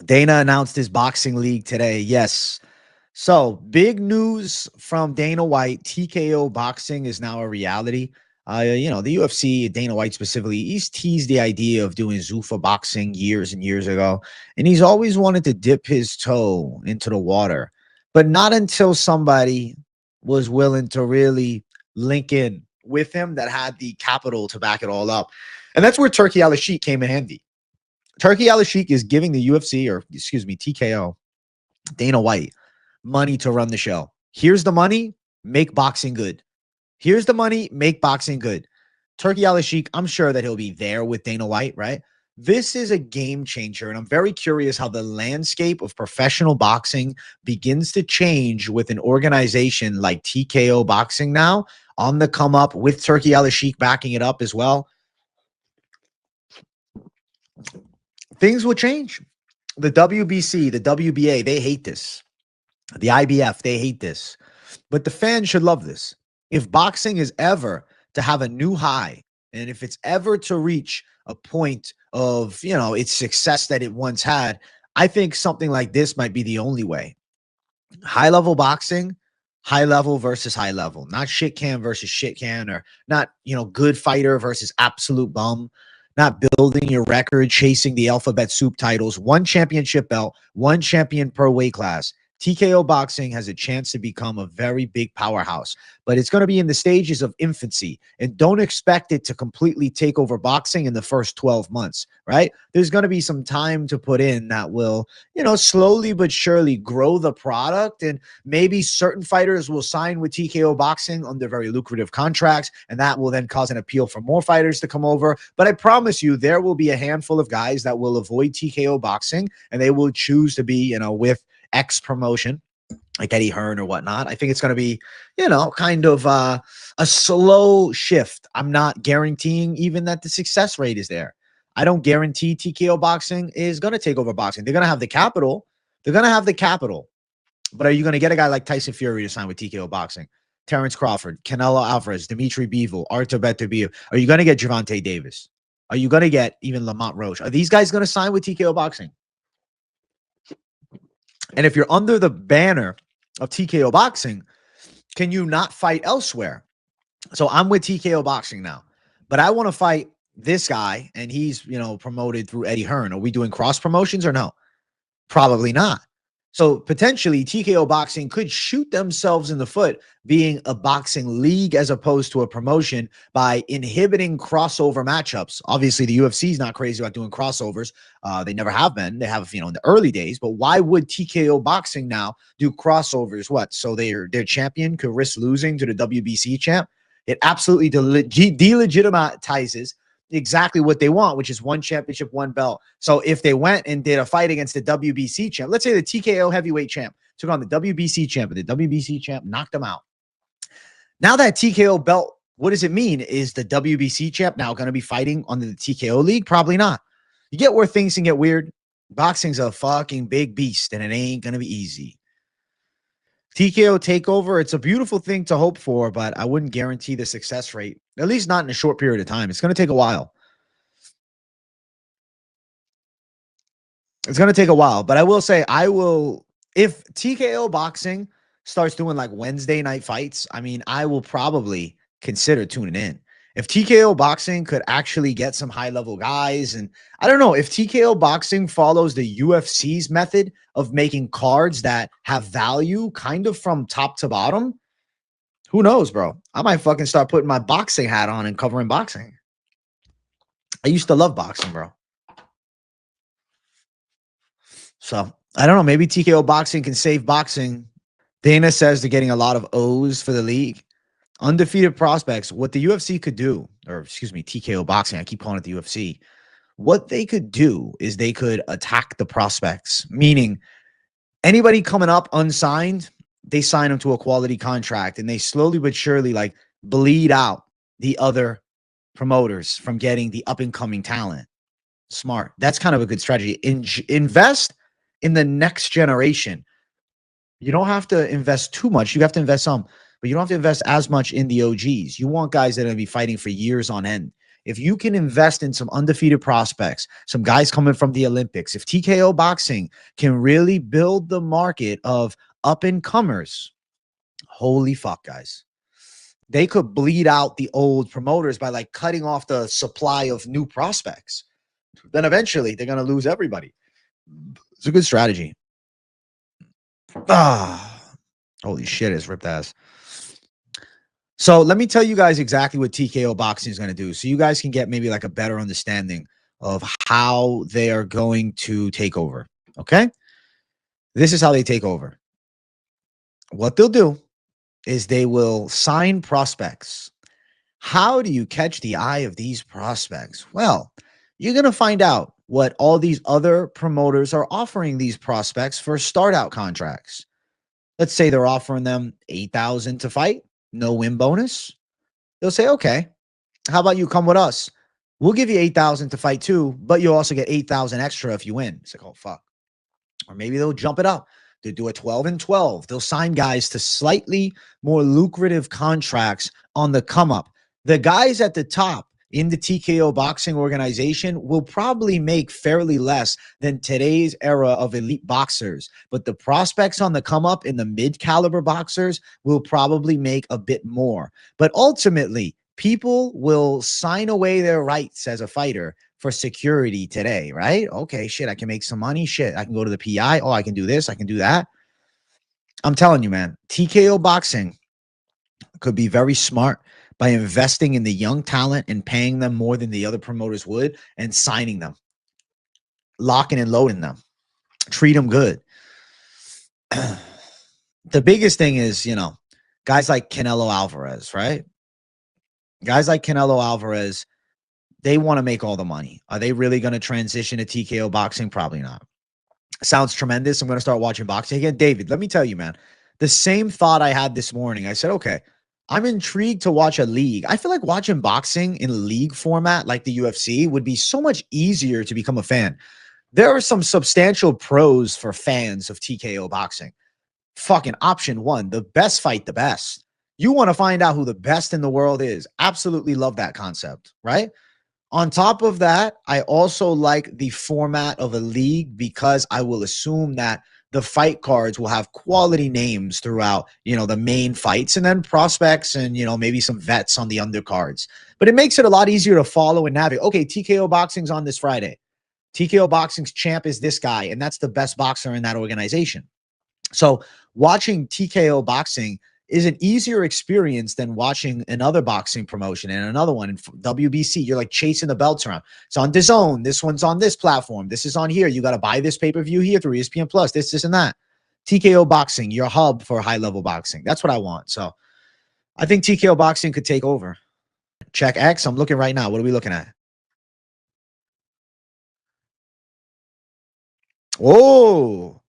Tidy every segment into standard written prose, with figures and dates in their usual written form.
Dana announced his boxing league today. Yes. So big news from Dana White. TKO boxing is now a reality. The UFC, Dana White specifically, he's teased the idea of doing Zuffa boxing years and years ago. And he's always wanted to dip his toe into the water, but not until somebody was willing to really link in with him that had the capital to back it all up. And that's where Turkey Al Sheikh came in handy. Turkey Al Sheikh is giving the UFC, or excuse me, TKO, Dana White, money to run the show. Here's the money, make boxing good. Here's the money, make boxing good. Turkey Al Sheikh, I'm sure that he'll be there with Dana White, right? This is a game changer, and I'm very curious how the landscape of professional boxing begins to change with an organization like TKO Boxing now on the come up with Turkey Al Sheikh backing it up as well. Things will change. The WBC, the WBA, they hate this. The IBF, they hate this. But the fans should love this. If boxing is ever to have a new high, and if it's ever to reach a point of, its success that it once had, I think something like this might be the only way. High level boxing, high level versus high level, not shit can versus shit can, or not, good fighter versus absolute bum, not building your record, chasing the alphabet soup titles, one championship belt, one champion per weight class. TKO Boxing has a chance to become a very big powerhouse, but it's going to be in the stages of infancy, and don't expect it to completely take over boxing in the first 12 months, right? There's going to be some time to put in that will, slowly but surely grow the product, and maybe certain fighters will sign with TKO Boxing under very lucrative contracts, and that will then cause an appeal for more fighters to come over. But I promise you, there will be a handful of guys that will avoid TKO Boxing, and they will choose to be, with X promotion like Eddie Hearn or whatnot. I think it's going to be, kind of a slow shift. I'm not guaranteeing even that the success rate is there. I don't guarantee TKO Boxing is going to take over boxing. They're going to have the capital. They're going to have the capital. But are you going to get a guy like Tyson Fury to sign with TKO Boxing? Terrence Crawford, Canelo Alvarez, Dimitri Bivol, Artur Beterbiev. Are you going to get Gervonta Davis? Are you going to get even Lamont Roche? Are these guys going to sign with TKO Boxing? And if you're under the banner of TKO Boxing, can you not fight elsewhere? So I'm with TKO Boxing now, but I want to fight this guy, and he's, promoted through Eddie Hearn. Are we doing cross promotions or no? Probably not. So potentially TKO Boxing could shoot themselves in the foot being a boxing league as opposed to a promotion by inhibiting crossover matchups. Obviously, the UFC is not crazy about doing crossovers. They never have been. They have, in the early days. But why would TKO Boxing now do crossovers? What? So their champion could risk losing to the WBC champ? It absolutely delegitimizes exactly what they want, which is one championship, one belt. So if they went and did a fight against the WBC champ, let's say the TKO heavyweight champ took on the WBC champ, and the WBC champ knocked them out. Now that TKO belt, what does it mean? Is the WBC champ now going to be fighting on the TKO league? Probably not. You get where things can get weird. Boxing's a fucking big beast, and it ain't going to be easy. TKO takeover, it's a beautiful thing to hope for, but I wouldn't guarantee the success rate, at least not in a short period of time. It's going to take a while. It's going to take a while, but I will say if TKO Boxing starts doing like Wednesday night fights, I will probably consider tuning in. If TKO Boxing could actually get some high-level guys, and I don't know, if TKO Boxing follows the UFC's method of making cards that have value kind of from top to bottom, who knows, bro? I might fucking start putting my boxing hat on and covering boxing. I used to love boxing, bro. So, I don't know, maybe TKO Boxing can save boxing. Dana says they're getting a lot of O's for the league. Undefeated prospects, what the UFC could do, or excuse me, TKO Boxing, I keep calling it the UFC. What they could do is they could attack the prospects, meaning anybody coming up unsigned, they sign them to a quality contract, and they slowly but surely like bleed out the other promoters from getting the up and coming talent. Smart. That's kind of a good strategy. Invest in the next generation. You don't have to invest too much. You have to invest some, but you don't have to invest as much in the OGs. You want guys that are going to be fighting for years on end. If you can invest in some undefeated prospects, some guys coming from the Olympics, if TKO Boxing can really build the market of up and comers, holy fuck, guys. They could bleed out the old promoters by like cutting off the supply of new prospects. Then eventually they're going to lose everybody. It's a good strategy. Holy shit, it's ripped ass. So let me tell you guys exactly what TKO Boxing is going to do, so you guys can get maybe like a better understanding of how they are going to take over. Okay? This is how they take over. What they'll do is they will sign prospects. How do you catch the eye of these prospects? Well, you're going to find out what all these other promoters are offering these prospects for start out contracts. Let's say they're offering them $8,000 to fight, no win bonus. They'll say, okay, how about you come with us? We'll give you $8,000 to fight too, but you'll also get $8,000 extra if you win. It's like, oh, fuck. Or maybe they'll jump it up. They'll do a 12 and 12. They'll sign guys to slightly more lucrative contracts on the come up. The guys at the top in the TKO Boxing organization will probably make fairly less than today's era of elite boxers, but the prospects on the come up in the mid-caliber boxers will probably make a bit more. But ultimately, people will sign away their rights as a fighter for security today, right? Okay, shit, I can make some money. Shit, I can go to the PI. Oh, I can do this. I can do that. I'm telling you, man, TKO Boxing could be very smart by investing in the young talent and paying them more than the other promoters would and signing them, locking and loading them, treat them good. The biggest thing is, guys like Canelo Alvarez, right? Guys like Canelo Alvarez, they want to make all the money. Are they really going to transition to TKO Boxing? Probably not. Sounds tremendous. I'm going to start watching boxing again. David, let me tell you, man, the same thought I had this morning. I said, okay, I'm intrigued to watch a league. I feel like watching boxing in league format like the UFC would be so much easier to become a fan. There are some substantial pros for fans of TKO Boxing. Fucking option one, the best fight the best. You want to find out who the best in the world is. Absolutely love that concept, right? On top of that, I also like the format of a league because I will assume that the fight cards will have quality names throughout, the main fights, and then prospects and, maybe some vets on the undercards. But it makes it a lot easier to follow and navigate. Okay, TKO Boxing's on this Friday. TKO Boxing's champ is this guy, and that's the best boxer in that organization. So watching TKO Boxing is an easier experience than watching another boxing promotion and another one in WBC. You're like chasing the belts around. It's on DAZN. This one's on this platform. This is on here. You got to buy this pay-per-view here through ESPN Plus, this, and that. TKO Boxing, your hub for high-level boxing. That's what I want. So I think TKO Boxing could take over. Check X. I'm looking right now. What are we looking at? Oh,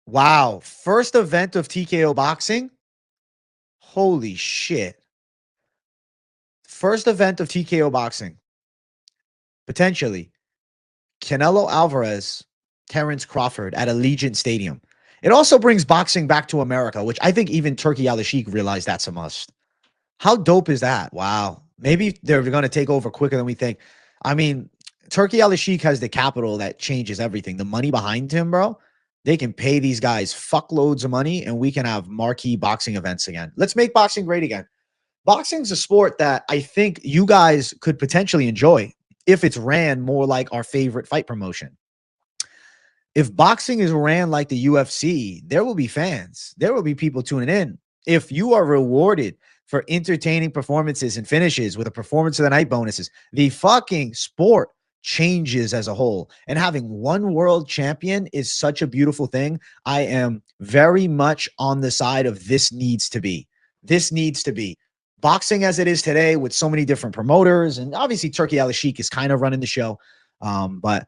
wow. First event of TKO Boxing. Holy shit. First event of TKO Boxing. Potentially. Canelo Alvarez, Terrence Crawford at Allegiant Stadium. It also brings boxing back to America, which I think even Turki Al-Sheikh realized that's a must. How dope is that? Wow. Maybe they're going to take over quicker than we think. I mean, Turki Al-Sheikh has the capital that changes everything. The money behind him, bro. They can pay these guys fuckloads of money and we can have marquee boxing events again. Let's make boxing great again. Boxing's a sport that I think you guys could potentially enjoy if it's ran more like our favorite fight promotion. If boxing is ran like the UFC, there will be fans. There will be people tuning in. If you are rewarded for entertaining performances and finishes with a performance of the night bonuses, the fucking sport changes as a whole. And having one world champion is such a beautiful thing. I am very much on the side of this needs to be. This needs to be. Boxing as it is today with so many different promoters, and obviously Turki Al-Sheikh is kind of running the show. But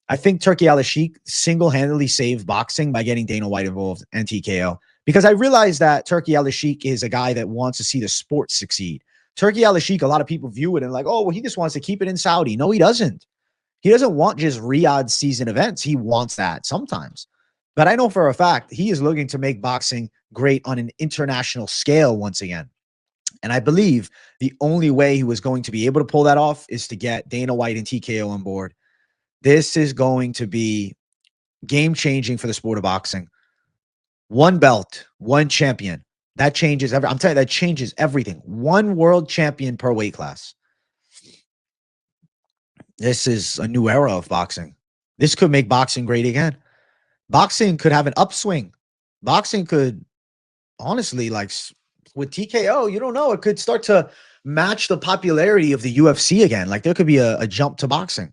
I think Turki Al-Sheikh single-handedly saved boxing by getting Dana White involved and TKO. Because I realized that Turki Al-Sheikh is a guy that wants to see the sport succeed. Turki Al-Sheikh, a lot of people view it and like, oh, well, he just wants to keep it in Saudi. No, he doesn't. He doesn't want just Riyadh season events. He wants that sometimes. But I know for a fact he is looking to make boxing great on an international scale once again. And I believe the only way he was going to be able to pull that off is to get Dana White and TKO on board. This is going to be game changing for the sport of boxing. One belt, one champion. That changes I'm telling you, that changes everything. One world champion per weight class. This is a new era of boxing. This could make boxing great again. Boxing could have an upswing. Boxing could honestly, like with TKO, you don't know. It could start to match the popularity of the UFC again. Like there could be a jump to boxing.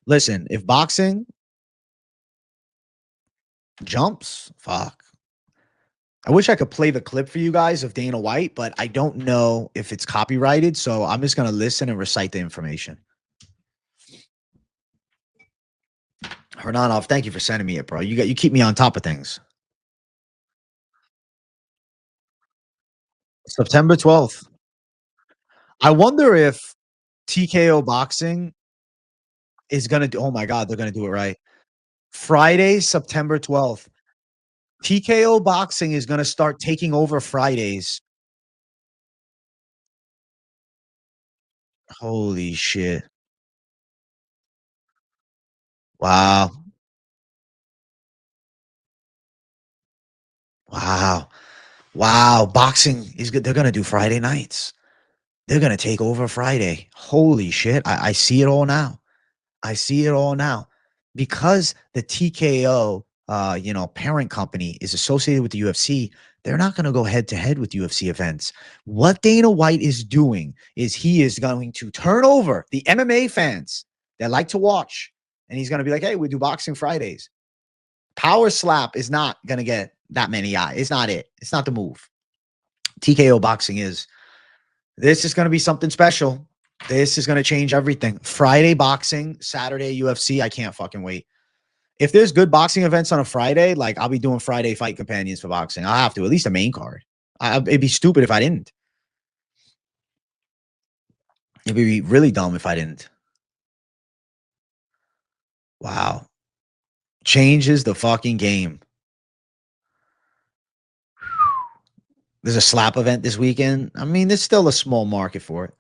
Listen, if boxing jumps, fuck. I wish I could play the clip for you guys of Dana White, but I don't know if it's copyrighted. So I'm just going to listen and recite the information. Hernanov, thank you for sending me it, bro. You keep me on top of things. September 12th. I wonder if TKO Boxing is going to do, oh my God, they're going to do it right. Friday, September 12th. TKO Boxing is going to start taking over Fridays. Holy shit. Wow. Wow. Wow. Boxing is good. They're going to do Friday nights. They're going to take over Friday. Holy shit. I see it all now. I see it all now. Because the TKO, parent company is associated with the UFC, they're not going to go head to head with UFC events. What Dana White is doing is he is going to turn over the MMA fans that like to watch, and he's going to be like, hey, we do boxing Fridays. Power slap is not going to get that many eyes. It's not it. It's not the move. TKO boxing is. This is going to be something special. This is going to change everything. Friday boxing, Saturday UFC. I can't fucking wait. If there's good boxing events on a Friday, like I'll be doing Friday fight companions for boxing. I'll have to, at least a main card. It'd be stupid if I didn't. It'd be really dumb if I didn't. Wow. Changes the fucking game. There's a slap event this weekend. I mean, there's still a small market for it.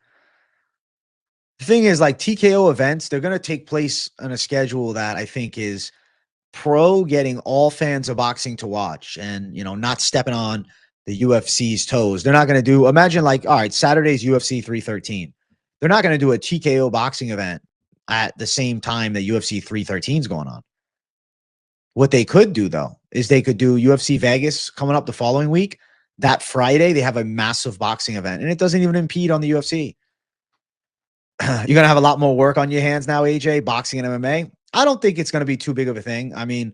The thing is, like TKO events, they're going to take place on a schedule that I think is pro getting all fans of boxing to watch and, not stepping on the UFC's toes. They're not going to do, imagine like, all right, Saturday's UFC 313. They're not going to do a TKO boxing event at the same time that UFC 313 is going on. What they could do, though, is they could do UFC Vegas coming up the following week. That Friday, they have a massive boxing event, and it doesn't even impede on the UFC. You're going to have a lot more work on your hands now, AJ, boxing and MMA. I don't think it's going to be too big of a thing. I mean,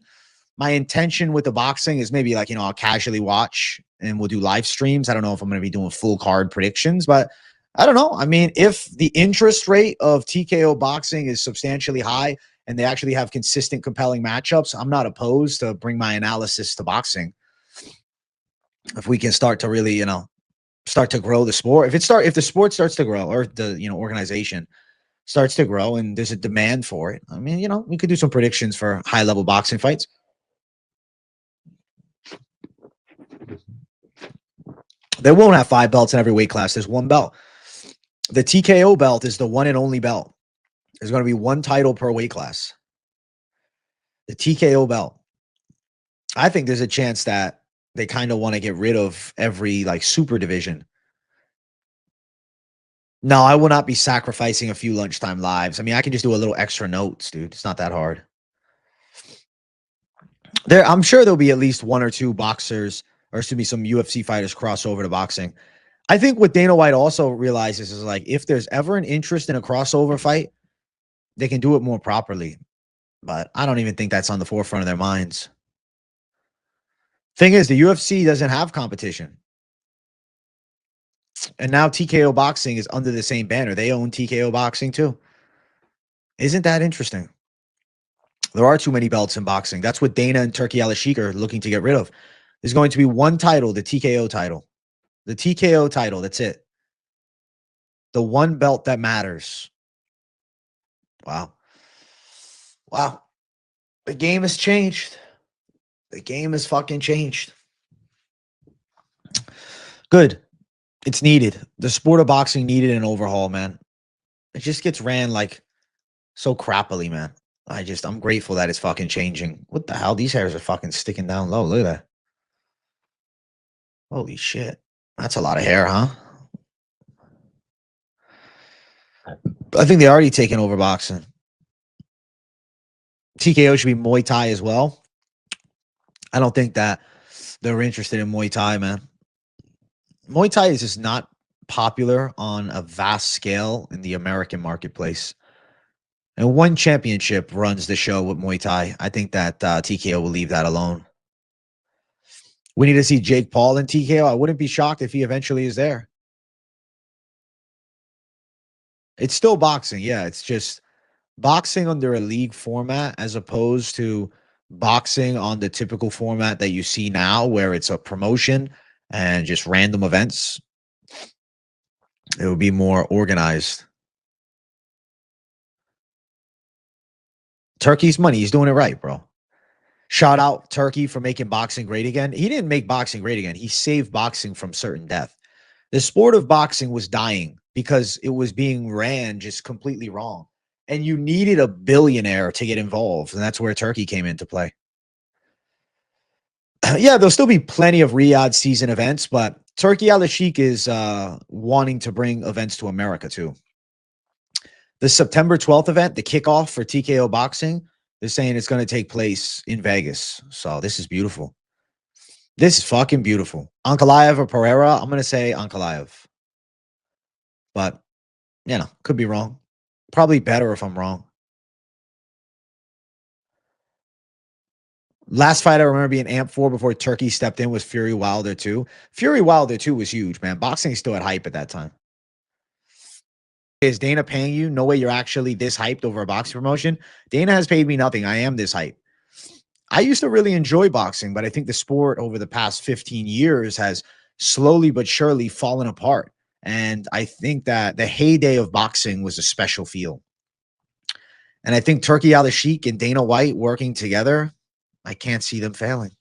my intention with the boxing is maybe like, I'll casually watch and we'll do live streams. I don't know if I'm going to be doing full card predictions, but I don't know. I mean, if the interest rate of TKO boxing is substantially high and they actually have consistent, compelling matchups, I'm not opposed to bring my analysis to boxing. If we can start to really, start to grow the sport, if the sport starts to grow or the, organization starts to grow and there's a demand for it. I mean, we could do some predictions for high level boxing fights. They won't have 5 belts in every weight class. There's 1 belt. The TKO belt is the one and only belt. There's going to be 1 title per weight class. The TKO belt. I think there's a chance that they kind of want to get rid of every like super division. No, I will not be sacrificing a few lunchtime lives. I mean, I can just do a little extra notes, dude. It's not that hard. I'm sure there'll be at least 1 or 2 boxers, or excuse me, some UFC fighters cross over to boxing. I think what Dana White also realizes is like, if there's ever an interest in a crossover fight, they can do it more properly. But I don't even think that's on the forefront of their minds. Thing is, the UFC doesn't have competition. And now TKO Boxing is under the same banner. They own TKO Boxing too. Isn't that interesting? There are too many belts in boxing. That's what Dana and Turki Al-Sheikh are looking to get rid of. There's going to be 1 title, the TKO title. The TKO title, that's it. The 1 belt that matters. Wow. Wow. The game has changed. The game has fucking changed. Good. It's needed. The sport of boxing needed an overhaul, man. It just gets ran like so crappily, man. I'm grateful that it's fucking changing. What the hell? These hairs are fucking sticking down low. Look at that. Holy shit. That's a lot of hair, huh? I think they already taken over boxing. TKO should be Muay Thai as well. I don't think that they're interested in Muay Thai, man. Muay Thai is just not popular on a vast scale in the American marketplace. And one championship runs the show with Muay Thai. I think that TKO will leave that alone. We need to see Jake Paul and TKO. I wouldn't be shocked if he eventually is there. It's still boxing. Yeah, it's just boxing under a league format as opposed to boxing on the typical format that you see now where it's a promotion and just random events. It would be more organized. Turkey's money. He's doing it right, bro. Shout out Turkey for making boxing great again. He didn't make boxing great again. He saved boxing from certain death. The sport of boxing was dying because it was being ran just completely wrong. And you needed a billionaire to get involved. And that's where Turkey came into play. Yeah, there'll still be plenty of Riyadh season events, but Turkey Al Sheikh is wanting to bring events to America too. The September 12th event, the kickoff for TKO Boxing, they're saying it's going to take place in Vegas. So this is beautiful. This is fucking beautiful. Ankalaev or Pereira? I'm going to say Ankalaev. But, you know, could be wrong. Probably better if I'm wrong. Last fight I remember being amped for before Turkey stepped in was Fury Wilder 2. Fury Wilder 2 was huge, man. Boxing still had hype at that time. Is Dana paying you? No way you're actually this hyped over a boxing promotion. Dana has paid me nothing. I am this hype. I used to really enjoy boxing, but I think the sport over the past 15 years has slowly but surely fallen apart. And I think that the heyday of boxing was a special feel. And I think Turkey Al Sheikh and Dana White working together, I can't see them failing.